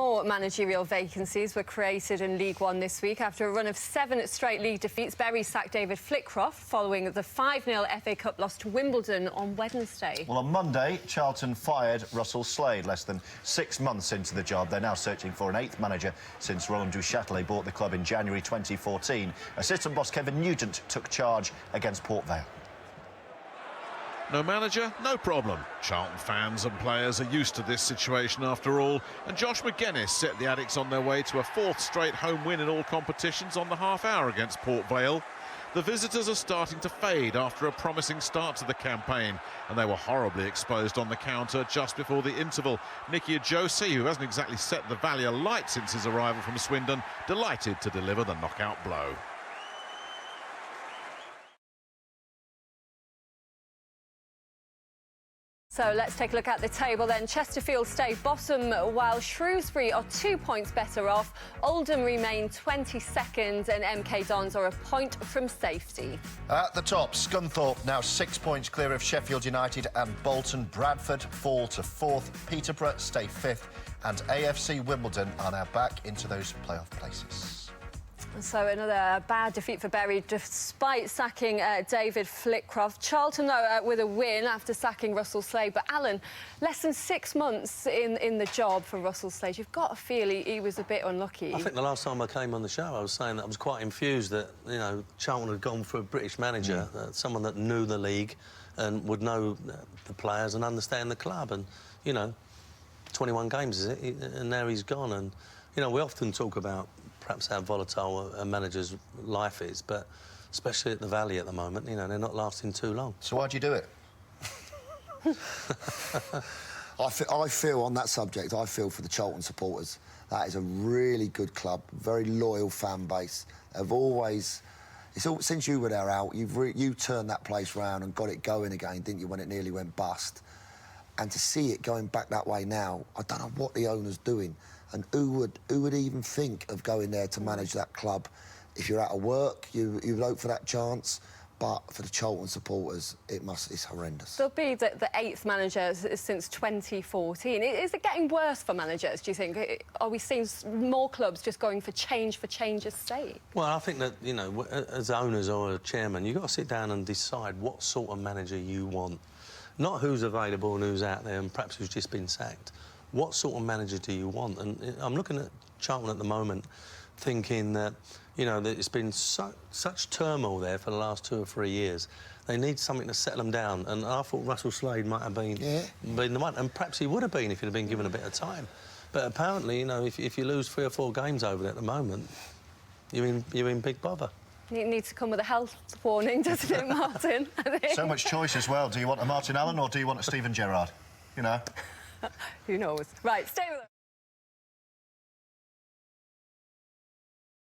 more managerial vacancies were created in League One this week after a run of 7 straight league defeats. Bury sacked David Flitcroft following the 5-0 FA Cup loss to Wimbledon on Wednesday. Well, on Monday, Charlton fired Russell Slade. Less than 6 months into the job, they're now searching for an 8th manager since Roland Duchâtelet bought the club in January 2014. Assistant boss Kevin Nugent took charge against Port Vale. No manager, no problem. Charlton fans and players are used to this situation after all, and Josh Magennis set the Addicts on their way to a 4th straight home win in all competitions on the half-hour against Port Vale. The visitors are starting to fade after a promising start to the campaign, and they were horribly exposed on the counter just before the interval. Ajose, who hasn't exactly set the Vale alight since his arrival from Swindon, delighted to deliver the knockout blow. So let's take a look at the table then. Chesterfield stay bottom while Shrewsbury are 2 points better off. Oldham remain 22nd and MK Dons are a point from safety. At the top, Scunthorpe now 6 points clear of Sheffield United and Bolton. Bradford fall to 4th, Peterborough stay 5th and AFC Wimbledon are now back into those playoff places. So another bad defeat for Bury despite sacking David Flitcroft. Charlton, though, with a win after sacking Russell Slade. But, Alan, less than 6 months in the job for Russell Slade. You've got to feel he was a bit unlucky. I think the last time I came on the show, I was saying that I was quite infused that, you know, Charlton had gone for a British manager, someone that knew the league and would know the players and understand the club. And, you know, 21 games, is it? And now he's gone. And, you know, we often talk about perhaps how volatile a manager's life is, but especially at the Vale at the moment, you know, they're not lasting too long. So why'd you do it? I feel on that subject, I feel for the Charlton supporters. That is a really good club, very loyal fan base. They've always... since you were there, Al, you turned that place round and got it going again, didn't you, when it nearly went bust? And to see it going back that way now, I don't know what the owner's doing. And who would even think of going there to manage that club? If you're out of work, you hope for that chance. But for the Charlton supporters, it's horrendous. They'll be the 8th manager since 2014. Is it getting worse for managers, do you think? Are we seeing more clubs just going for change's sake? Well, I think that, you know, as owners or a chairman, you've got to sit down and decide what sort of manager you want. Not who's available and who's out there and perhaps who's just been sacked. What sort of manager do you want? And I'm looking at Charlton at the moment thinking that, you know, that it's been such turmoil there for the last 2 or 3 years. They need something to settle them down. And I thought Russell Slade might have been the one. And perhaps he would have been if he'd have been given a bit of time. But apparently, you know, if you lose 3 or 4 games over there at the moment, you're in big bother. It needs to come with a health warning, doesn't it, Martin? So much choice as well. Do you want a Martin Allen or do you want a Steven Gerrard? You know? Who knows? Right, stay with us.